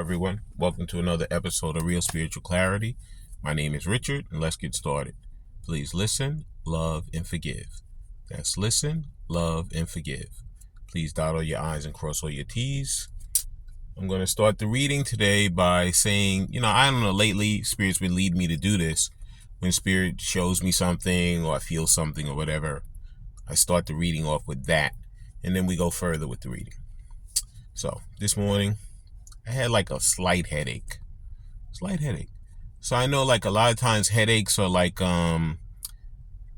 everyone. Welcome to another episode of Real Spiritual Clarity. My name is Richard, and let's get started. Please listen, love, and forgive. That's listen, love, and forgive. Please dot all your I's and cross all your T's. I'm going to start the reading today by saying, I don't know, lately Spirit's been leading me to do this. When Spirit shows me something or I feel something or whatever, I start the reading off with that, and then we go further with the reading. So this morning, I had like a slight headache. So I know like a lot of times headaches are like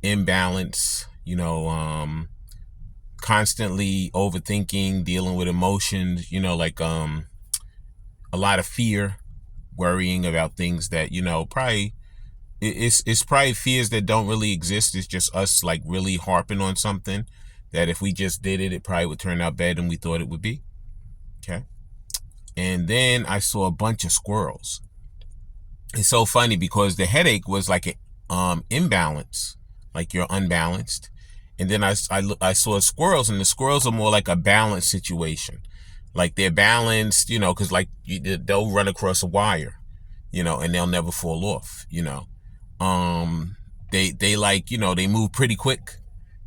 imbalance, constantly overthinking, dealing with emotions, like a lot of fear, worrying about things that, probably it's probably fears that don't really exist. It's just us like really harping on something that if we just did it, it probably would turn out better than we thought it would be. Okay. And then I saw a bunch of squirrels. It's so funny because the headache was like an imbalance, like you're unbalanced. And then I saw squirrels, and the squirrels are more like a balanced situation. Like they're balanced, because like they'll run across a wire, and they'll never fall off, They like, they move pretty quick.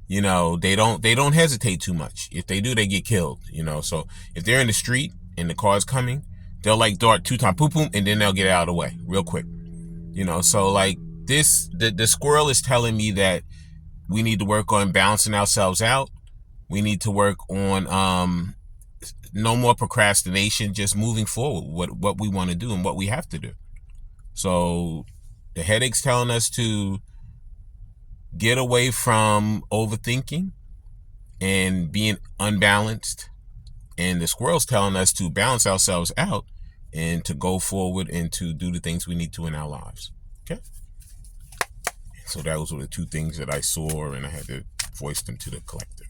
They don't hesitate too much. If they do, they get killed, So if they're in the street and the car's coming, they'll like dart 2 times, boom, boom, and then they'll get out of the way real quick. So like this, the squirrel is telling me that we need to work on balancing ourselves out. We need to work on no more procrastination, just moving forward, what we want to do and what we have to do. So the headache's telling us to get away from overthinking and being unbalanced. And the squirrel's telling us to balance ourselves out and to go forward and to do the things we need to in our lives. Okay? So those were the 2 things that I saw, and I had to voice them to the collective.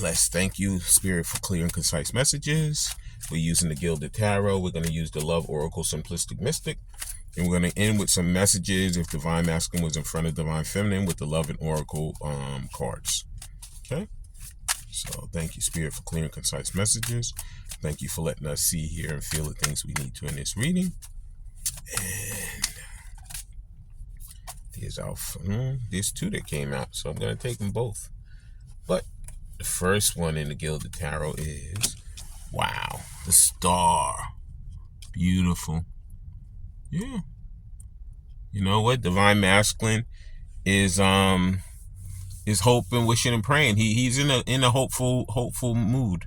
Let's thank you, Spirit, for clear and concise messages. We're using the Gilded Tarot. We're going to use the Love Oracle Simplistic Mystic. And we're going to end with some messages if Divine Masculine was in front of Divine Feminine with the Love and Oracle cards. Okay? So thank you, Spirit, for clear and concise messages. Thank you for letting us see, hear, and feel the things we need to in this reading. And there's 2 that came out, so I'm going to take them both. But the first one in the Gilded Tarot is, wow, the Star. Beautiful. Yeah. You know what? Divine Masculine is hoping, wishing, and praying. He's in a hopeful mood.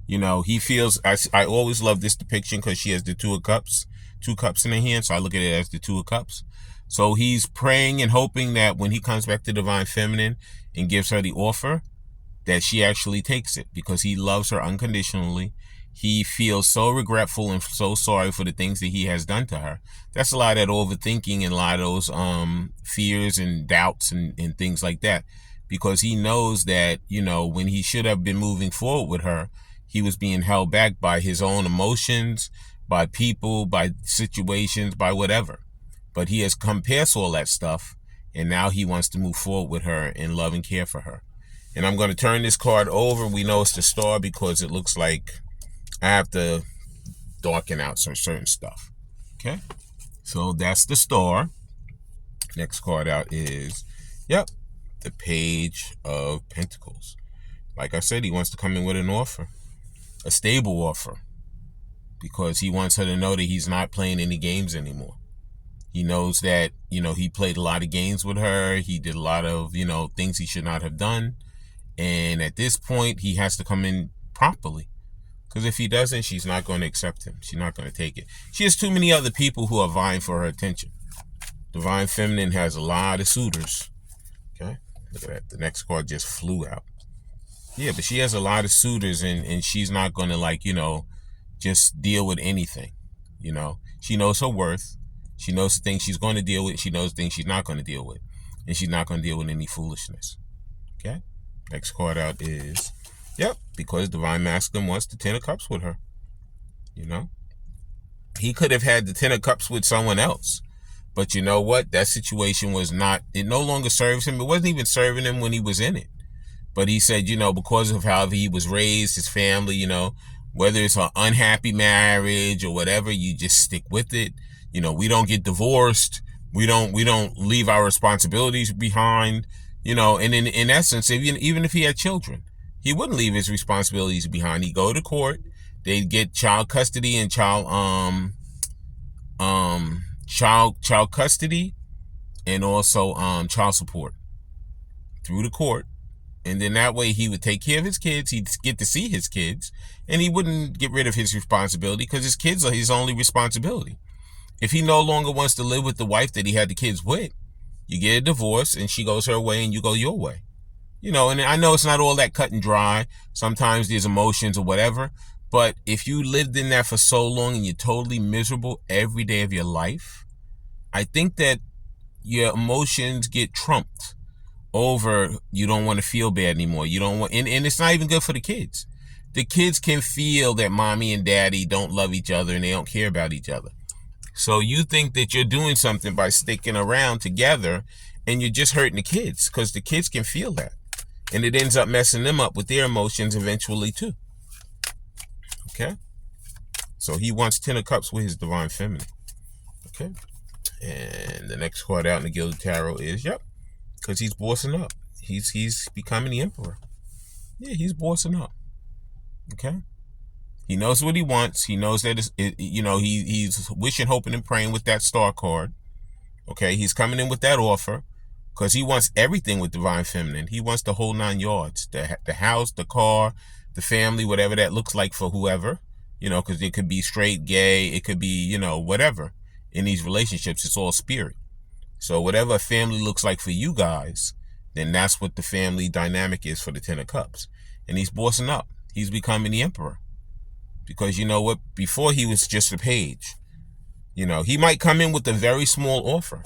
He feels. I always love this depiction because she has the 2 of Cups, 2 cups in her hand. So I look at it as the 2 of Cups. So he's praying and hoping that when he comes back to Divine Feminine and gives her the offer, that she actually takes it, because he loves her unconditionally. He feels so regretful and so sorry for the things that he has done to her. That's a lot of that overthinking and a lot of those fears and doubts and things like that. Because he knows that, when he should have been moving forward with her, he was being held back by his own emotions, by people, by situations, by whatever. But he has come past all that stuff, and now he wants to move forward with her and love and care for her. And I'm going to turn this card over. We know it's the Star because it looks like I have to darken out some certain stuff. Okay? So that's the Star. Next card out is, the Page of Pentacles. Like I said, he wants to come in with an offer. A stable offer. Because he wants her to know that he's not playing any games anymore. He knows that, he played a lot of games with her. He did a lot of, things he should not have done. And at this point, he has to come in properly. Because if he doesn't, she's not going to accept him. She's not going to take it. She has too many other people who are vying for her attention. Divine Feminine has a lot of suitors. Okay? Look at that. The next card just flew out. Yeah, but she has a lot of suitors, and she's not going to, just deal with anything. She knows her worth. She knows the things she's going to deal with. She knows the things she's not going to deal with. And she's not going to deal with any foolishness. Okay? Next card out is, because Divine Masculine wants the 10 of Cups with her. He could have had the 10 of Cups with someone else. But you know what? That situation was not, it no longer serves him. It wasn't even serving him when he was in it. But he said, because of how he was raised, his family, Whether it's an unhappy marriage or whatever, you just stick with it. You know, we don't get divorced. We don't leave our responsibilities behind. You know, and in essence, even if he had children, he wouldn't leave his responsibilities behind. He'd go to court. They'd get child custody and child custody and also child support through the court. And then that way he would take care of his kids. He'd get to see his kids, and he wouldn't get rid of his responsibility because his kids are his only responsibility. If he no longer wants to live with the wife that he had the kids with, you get a divorce and she goes her way and you go your way. You know, and I know it's not all that cut and dry. Sometimes there's emotions or whatever. But if you lived in that for so long and you're totally miserable every day of your life, I think that your emotions get trumped over. You don't want to feel bad anymore. You don't want, and it's not even good for the kids. The kids can feel that mommy and daddy don't love each other and they don't care about each other. So you think that you're doing something by sticking around together, and you're just hurting the kids, because the kids can feel that. And it ends up messing them up with their emotions eventually too. Okay? So he wants 10 of Cups with his Divine Feminine. Okay? And the next card out in the Gilded Tarot is, yep, because he's bossing up. He's becoming the Emperor. Yeah, he's bossing up. Okay? He knows what he wants. He knows that he's wishing, hoping, and praying with that Star card. Okay, he's coming in with that offer because he wants everything with Divine Feminine. He wants the whole 9 yards, the house, the car, the family, whatever that looks like for whoever. You know, because it could be straight, gay, it could be, you know, whatever. In these relationships, it's all spirit. So whatever a family looks like for you guys, then that's what the family dynamic is for the 10 of Cups. And he's bossing up. He's becoming the Emperor. Because you know what? Before he was just a page. You know, he might come in with a very small offer.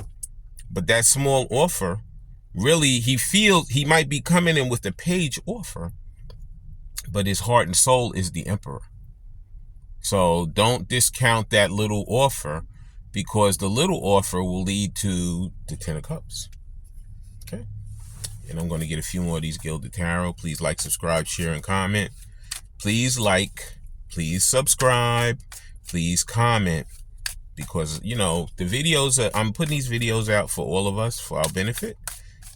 But that small offer, really, he feels he might be coming in with a page offer. But his heart and soul is the Emperor. So don't discount that little offer, because the little offer will lead to the 10 of Cups. Okay? And I'm going to get a few more of these Gilded Tarot. Please like, subscribe, share, and comment. Please like, please subscribe, please comment. Because, you know, the videos, I'm putting these videos out for all of us, for our benefit.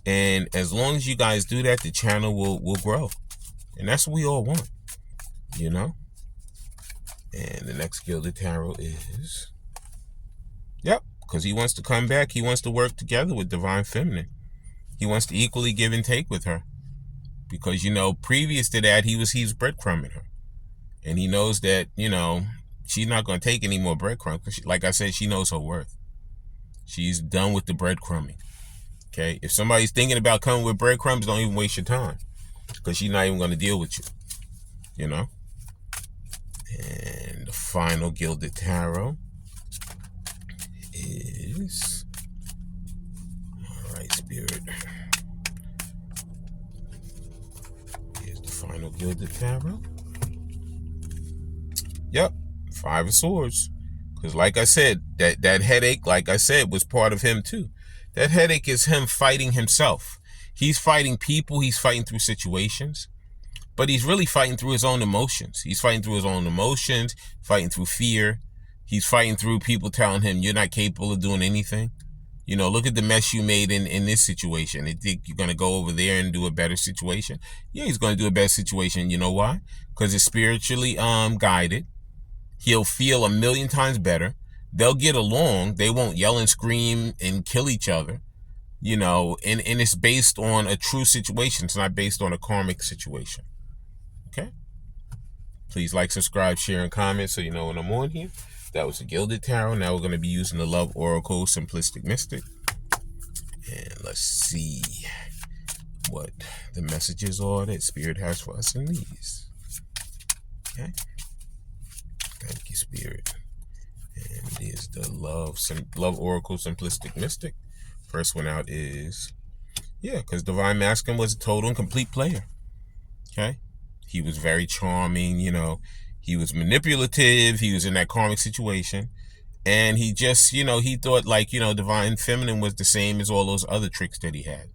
And as long as you guys do that, the channel will grow. And that's what we all want, you know? And the next Gilded Tarot is, yep, because he wants to come back. He wants to work together with Divine Feminine. He wants to equally give and take with her. Because, you know, previous to that, he was breadcrumbing her. And he knows that, you know, she's not going to take any more breadcrumbs. Like I said, she knows her worth. She's done with the breadcrumbing. Okay? If somebody's thinking about coming with breadcrumbs, don't even waste your time. Because she's not even going to deal with you. You know? And the final Gilded Tarot is, all right, Spirit. Here's the final Gilded Tarot. Yep, 5 of Swords. Because like I said, that headache, like I said, was part of him too. That headache is him fighting himself. He's fighting people. He's fighting through situations. But he's really fighting through his own emotions. He's fighting through his own emotions, fighting through fear. He's fighting through people telling him you're not capable of doing anything. You know, look at the mess you made in this situation. They think you're going to go over there and do a better situation. Yeah, he's going to do a better situation. You know why? Because it's spiritually guided. He'll feel a million times better. They'll get along. They won't yell and scream and kill each other. You know, and it's based on a true situation. It's not based on a karmic situation. Okay? Please like, subscribe, share, and comment so you know when I'm on here. That was the Gilded Tarot. Now we're going to be using the Love Oracle Simplistic Mystic. And let's see what the messages are that Spirit has for us in these. Okay? Thank you, Spirit. And there's the Love Oracle Simplistic Mystic. First one out is, yeah, because Divine Masculine was a total and complete player. Okay? He was very charming, you know. He was manipulative. He was in that karmic situation. And he just, you know, he thought like, you know, Divine Feminine was the same as all those other tricks that he had.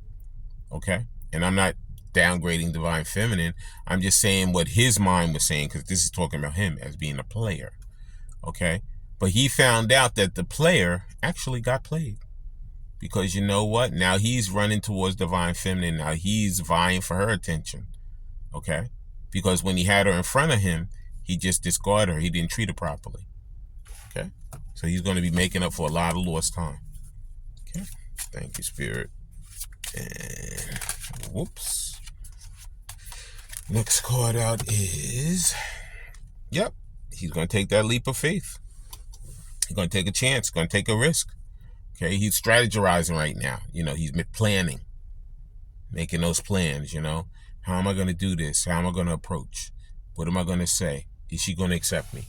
Okay? And I'm not downgrading Divine Feminine. I'm just saying what his mind was saying, because this is talking about him as being a player. Okay? But he found out that the player actually got played. Because you know what? Now he's running towards Divine Feminine. Now he's vying for her attention. Okay? Because when he had her in front of him, he just discarded her. He didn't treat her properly. Okay? So he's going to be making up for a lot of lost time. Okay? Thank you, Spirit. And whoops. Next card out is, yep, he's going to take that leap of faith. He's going to take a chance, going to take a risk. Okay, he's strategizing right now. You know, he's planning, making those plans, you know. How am I going to do this? How am I going to approach? What am I going to say? Is she going to accept me?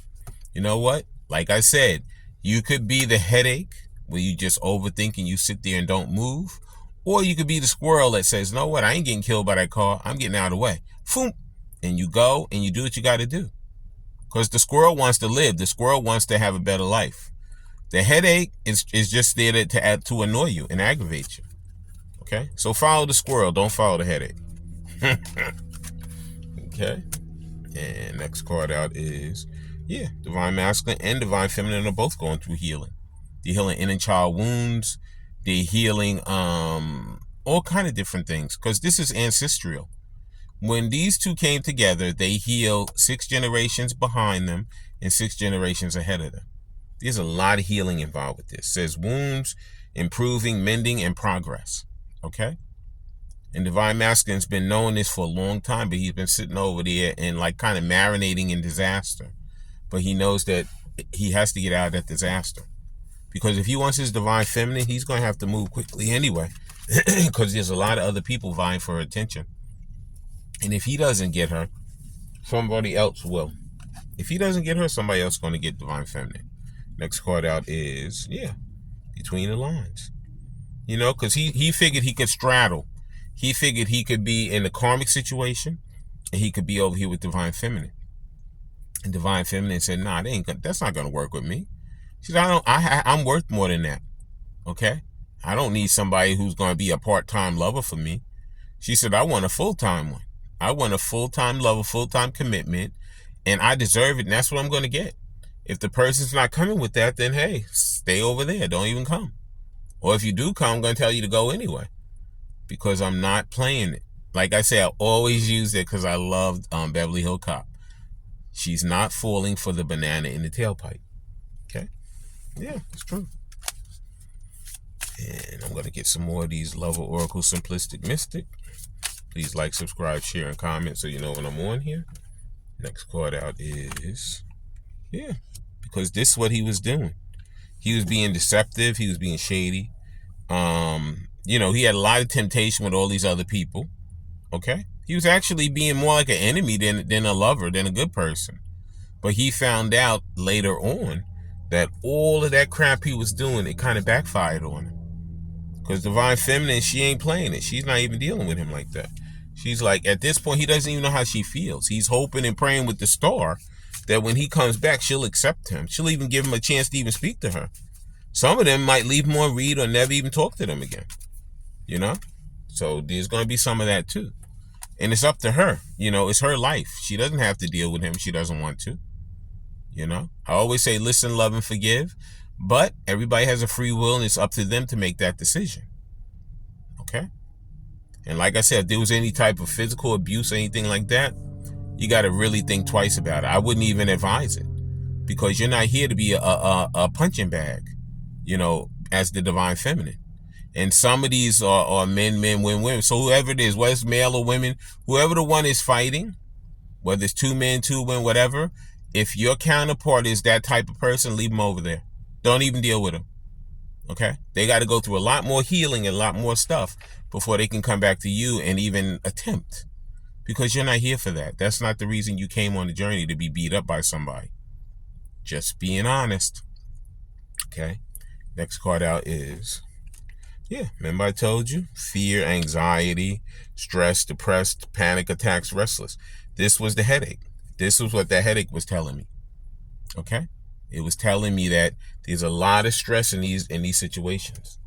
You know what? Like I said, you could be the headache where you just overthink and you sit there and don't move. Or you could be the squirrel that says, no, what? I ain't getting killed by that car. I'm getting out of the way. Foom. And you go and you do what you got to do. Because the squirrel wants to live. The squirrel wants to have a better life. The headache is just there to annoy you and aggravate you. Okay? So follow the squirrel. Don't follow the headache. Okay? And next card out is, yeah, Divine Masculine and Divine Feminine are both going through healing. They're healing inner child wounds. They're healing all kind of different things. Because this is ancestral. When these two came together, they healed 6 generations behind them and 6 generations ahead of them. There's a lot of healing involved with this. It says wounds, improving, mending, and progress. Okay? And Divine Masculine's been knowing this for a long time, but he's been sitting over there and like kind of marinating in disaster. But he knows that he has to get out of that disaster. Because if he wants his Divine Feminine, he's going to have to move quickly anyway. Because there's a lot of other people vying for her attention. And if he doesn't get her, somebody else will. If he doesn't get her, somebody else is going to get Divine Feminine. Next card out is, yeah, Between the Lines. You know, because he figured he could straddle. He figured he could be in the karmic situation, and he could be over here with Divine Feminine. And Divine Feminine said, nah, that's not going to work with me. She said, I'm worth more than that. Okay? I don't need somebody who's going to be a part-time lover for me. She said, I want a full-time one. I want a full-time lover, full-time commitment, and I deserve it, and that's what I'm going to get. If the person's not coming with that, then hey, stay over there. Don't even come. Or if you do come, I'm going to tell you to go anyway, because I'm not playing it. Like I say, I always use it because I loved Beverly Hills Cop. She's not falling for the banana in the tailpipe. Okay? Yeah, it's true. And I'm going to get some more of these Lover Oracle Simplistic Mystic. Please like, subscribe, share, and comment so you know when I'm on here. Next card out is, yeah, because this is what he was doing. He was being deceptive. He was being shady. You know, he had a lot of temptation with all these other people. Okay? He was actually being more like an enemy than a lover, than a good person. But he found out later on that all of that crap he was doing, it kind of backfired on him. Because Divine Feminine, she ain't playing it. She's not even dealing with him like that. She's like, at this point, he doesn't even know how she feels. He's hoping and praying with the star that when he comes back, she'll accept him. She'll even give him a chance to even speak to her. Some of them might leave him on read or never even talk to them again. You know? So there's going to be some of that too. And it's up to her. You know, it's her life. She doesn't have to deal with him if she doesn't want to. You know? I always say, listen, love, and forgive. But everybody has a free will, and it's up to them to make that decision. Okay? And like I said, if there was any type of physical abuse or anything like that, you got to really think twice about it. I wouldn't even advise it, because you're not here to be a punching bag, you know, as the Divine Feminine. And some of these are men, women. So whoever it is, whether it's male or women, whoever the one is fighting, whether it's 2 men, 2 women, whatever, if your counterpart is that type of person, leave them over there. Don't even deal with them. Okay? They got to go through a lot more healing and a lot more stuff before they can come back to you and even attempt. Because you're not here for that. That's not the reason you came on the journey, to be beat up by somebody. Just being honest. Okay? Next card out is, yeah, remember I told you? Fear, anxiety, stress, depressed, panic attacks, restless. This was the headache. This was what that headache was telling me. Okay? It was telling me that there's a lot of stress in these situations.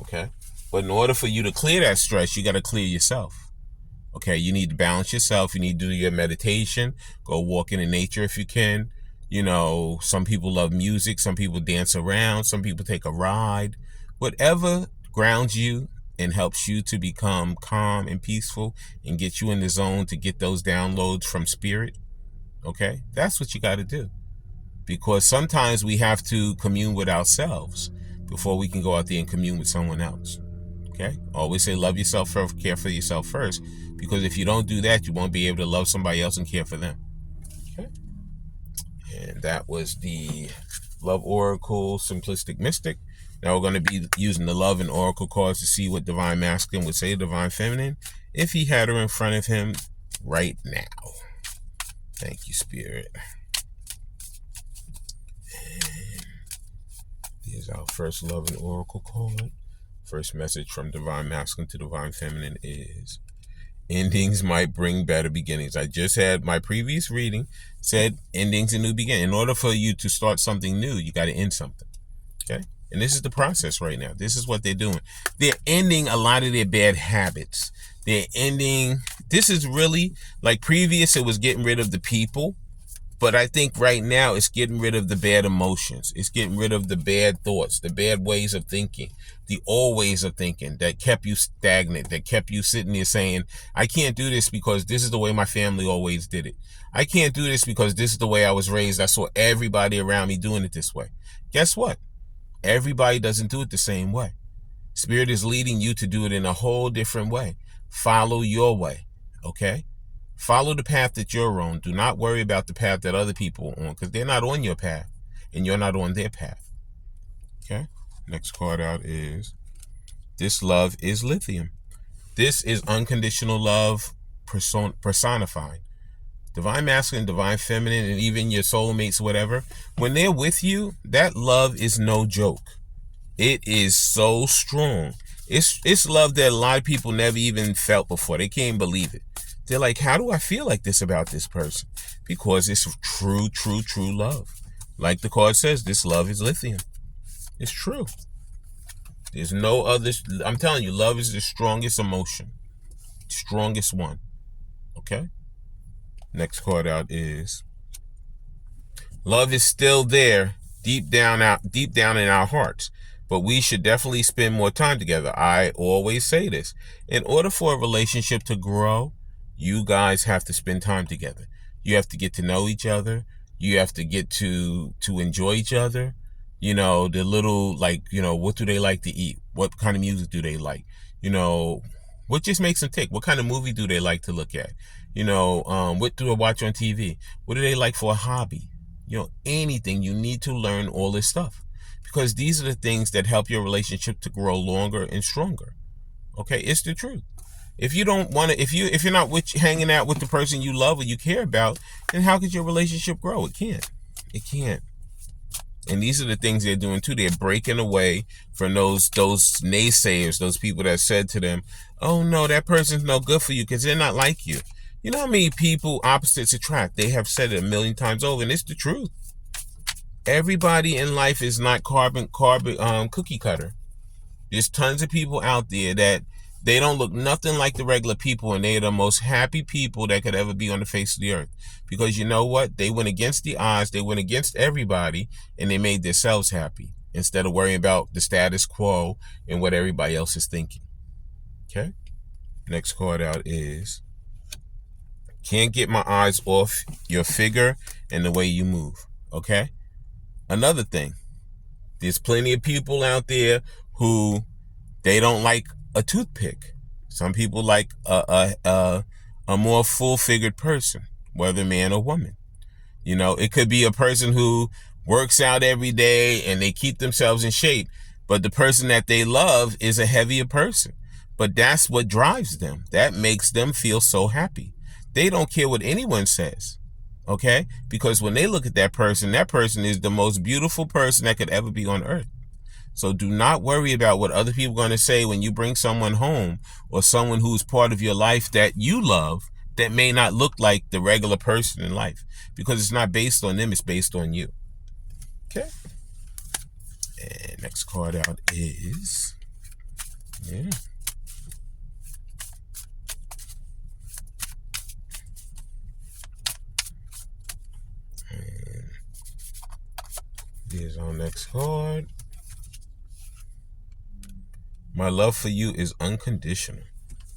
Okay? But in order for you to clear that stress, you got to clear yourself. Okay, you need to balance yourself. You need to do your meditation. Go walk in the nature if you can. You know, some people love music. Some people dance around. Some people take a ride. Whatever grounds you and helps you to become calm and peaceful and get you in the zone to get those downloads from spirit. Okay, that's what you got to do. Because sometimes we have to commune with ourselves before we can go out there and commune with someone else. Okay, always say love yourself first, care for yourself first, because if you don't do that, you won't be able to love somebody else and care for them. Okay, and that was the Love Oracle Simplistic Mystic. Now we're going to be using the Love and Oracle cards to see what Divine Masculine would say to Divine Feminine if he had her in front of him right now. Thank you, Spirit. And here's our first Love and Oracle card. First message from Divine Masculine to Divine Feminine is, endings might bring better beginnings. I just had my previous reading said endings and new beginnings. In order for you to start something new, you got to end something. Okay? And this is the process right now. This is what they're doing. They're ending a lot of their bad habits. They're ending, this is really, like previous, it was getting rid of the people. But I think right now it's getting rid of the bad emotions. It's getting rid of the bad thoughts, the bad ways of thinking, the old ways of thinking that kept you stagnant, that kept you sitting there saying, I can't do this because this is the way my family always did it. I can't do this because this is the way I was raised. I saw everybody around me doing it this way. Guess what? Everybody doesn't do it the same way. Spirit is leading you to do it in a whole different way. Follow your way, okay? Follow the path that you're on. Do not worry about the path that other people are on, because they're not on your path and you're not on their path. Okay? Next card out is, this love is lithium. This is unconditional love personified. Divine Masculine, Divine Feminine, and even your soulmates, whatever. When they're with you, that love is no joke. It is so strong. It's love that a lot of people never even felt before. They can't believe it. They're like, how do I feel like this about this person? Because it's true, true, true love. Like the card says, this love is lithium. It's true. There's no other. I'm telling you, love is the strongest emotion. Strongest one. Okay? Next card out is, love is still there deep down in our hearts. But we should definitely spend more time together. I always say this. In order for a relationship to grow, you guys have to spend time together. You have to get to know each other. You have to get to enjoy each other. You know, the little, like, you know, what do they like to eat? What kind of music do they like? You know, what just makes them tick? What kind of movie do they like to look at? You know, what do they watch on TV? What do they like for a hobby? You know, anything. You need to learn all this stuff, because these are the things that help your relationship to grow longer and stronger. Okay, it's the truth. If you don't want to, if you're not hanging out with the person you love or you care about, then how could your relationship grow? It can't. It can't. And these are the things they're doing too. They're breaking away from those naysayers, those people that said to them, oh no, that person's no good for you because they're not like you. You know how many people opposites attract? They have said it a million times over, and it's the truth. Everybody in life is not carbon cookie cutter. There's tons of people out there that they don't look nothing like the regular people, and they are the most happy people that could ever be on the face of the earth. Because you know what? They went against the odds, they went against everybody, and they made themselves happy instead of worrying about the status quo and what everybody else is thinking. Okay? Next card out is, can't get my eyes off your figure and the way you move. Okay? Another thing, there's plenty of people out there who they don't like a toothpick. Some people like a more full-figured person, whether man or woman. You know, it could be a person who works out every day and they keep themselves in shape, but the person that they love is a heavier person. But that's what drives them. That makes them feel so happy. They don't care what anyone says. Okay? Because when they look at that person is the most beautiful person that could ever be on earth. So do not worry about what other people are going to say when you bring someone home, or someone who's part of your life that you love that may not look like the regular person in life, because it's not based on them, it's based on you. Okay? And next card out is, is our next card. My love for you is unconditional.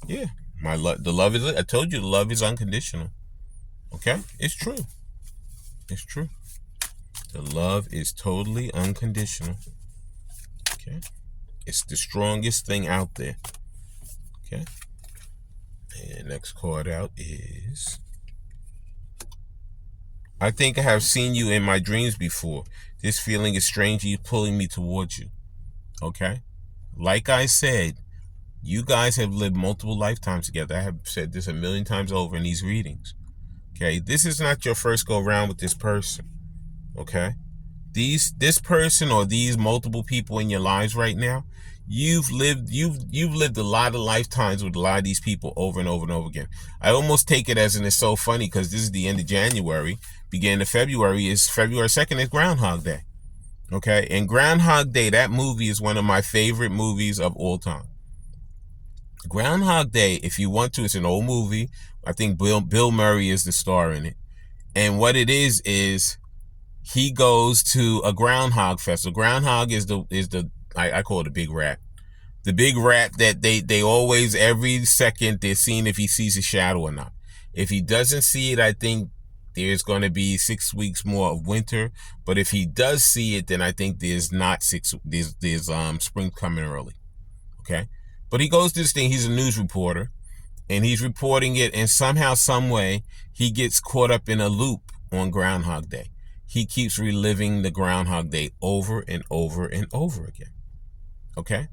Yeah, the love is, I told you the love is unconditional. Okay, it's true. It's true. The love is totally unconditional. Okay, it's the strongest thing out there. Okay, and next card out is, I think I have seen you in my dreams before. This feeling is strangely pulling me towards you. Okay, like I said, you guys have lived multiple lifetimes together. I have said this a million times over in these readings. Okay, this is not your first go around with this person. Okay, this person or these multiple people in your lives right now, you've lived a lot of lifetimes with a lot of these people over and over and over again. I almost take it as, and it's so funny because this is the end of January, beginning of February is February 2nd is Groundhog Day. Okay, and Groundhog Day, that movie is one of my favorite movies of all time. Groundhog Day, if you want to, it's an old movie. I think Bill Murray is the star in it. And what it is he goes to a groundhog festival. Groundhog is the I call it a big rat. The big rat that they always, every second, they're seeing if he sees a shadow or not. If he doesn't see it, I think there's going to be 6 weeks more of winter. But if he does see it, then I think there's spring coming early. Okay. But he goes to this thing. He's a news reporter, and he's reporting it, and somehow, some way, he gets caught up in a loop on Groundhog Day. He keeps reliving the Groundhog Day over and over and over again. Okay?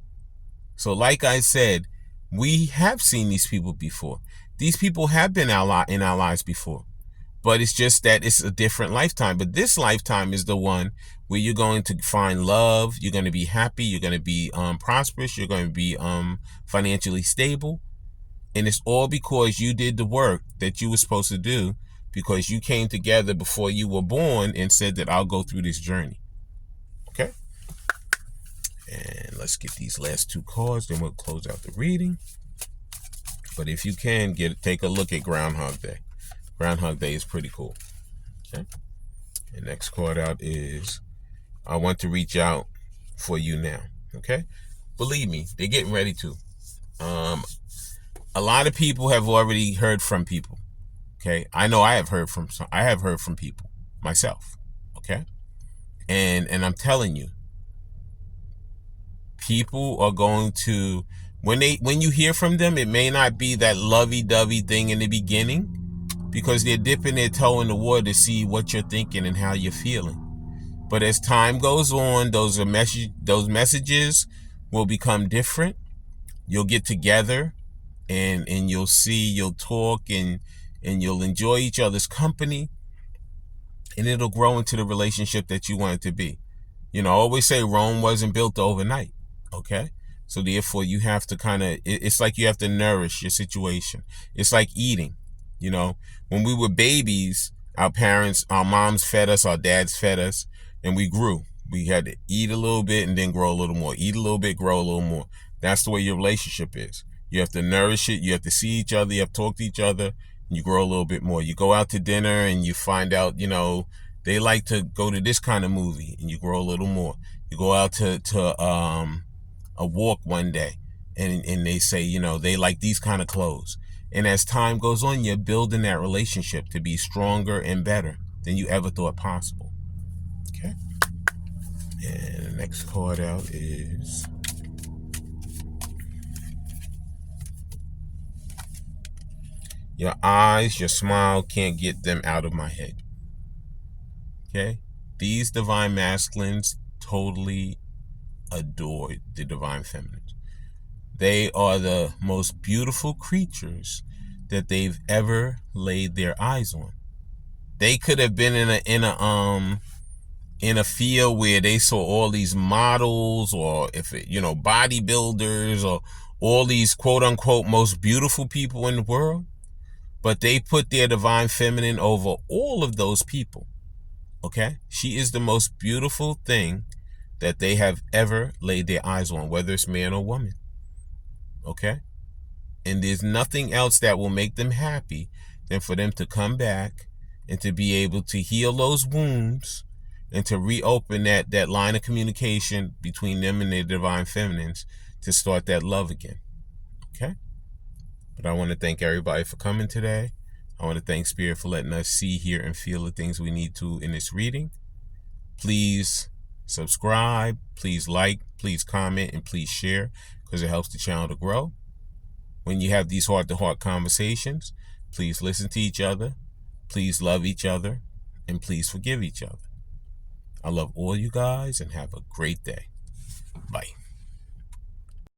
So like I said, we have seen these people before. These people have been in our lives before. But it's just that it's a different lifetime. But this lifetime is the one where you're going to find love, you're going to be happy, you're going to be prosperous, you're going to be financially stable. And it's all because you did the work that you were supposed to do, because you came together before you were born and said that I'll go through this journey. Okay? And let's get these last 2 cards, then we'll close out the reading. But if you can, take a look at Groundhog Day. Groundhog Day is pretty cool. Okay? And next card out is, I want to reach out for you now. Okay? Believe me, they're getting ready to. A lot of people have already heard from people. Okay? I know I have heard from people myself. Okay? And I'm telling you, people are going to, when you hear from them, it may not be that lovey-dovey thing in the beginning, because they're dipping their toe in the water to see what you're thinking and how you're feeling. But as time goes on, those messages will become different. You'll get together and you'll talk and you'll enjoy each other's company, and it'll grow into the relationship that you want it to be. You know, I always say Rome wasn't built overnight. Okay? So therefore you have to it's like you have to nourish your situation. It's like eating. You know, when we were babies, our moms fed us, our dads fed us, and we grew. We had to eat a little bit and then grow a little more. Eat a little bit, grow a little more. That's the way your relationship is. You have to nourish it. You have to see each other. You have to talk to each other. And you grow a little bit more. You go out to dinner and you find out, they like to go to this kind of movie, and you grow a little more. You go out to a walk one day, and they say, they like these kind of clothes. And as time goes on, you're building that relationship to be stronger and better than you ever thought possible. Okay? And the next card out is, your eyes, your smile, can't get them out of my head. Okay? These divine masculines totally adore the divine feminines. They are the most beautiful creatures that they've ever laid their eyes on. They could have been in a field where they saw all these models, or bodybuilders, or all these quote unquote most beautiful people in the world, but they put their divine feminine over all of those people. Okay? She is the most beautiful thing that they have ever laid their eyes on, whether it's man or woman. Okay? And there's nothing else that will make them happy than for them to come back and to be able to heal those wounds and to reopen that line of communication between them and their divine feminines to start that love again. Okay? But I want to thank everybody for coming today. I want to thank Spirit for letting us see, hear, and feel the things we need to in this reading. Please subscribe, please like, please comment, and please share, because it helps the channel to grow. When you have these heart-to-heart conversations, please listen to each other, please love each other, and please forgive each other. I love all you guys, and have a great day. Bye.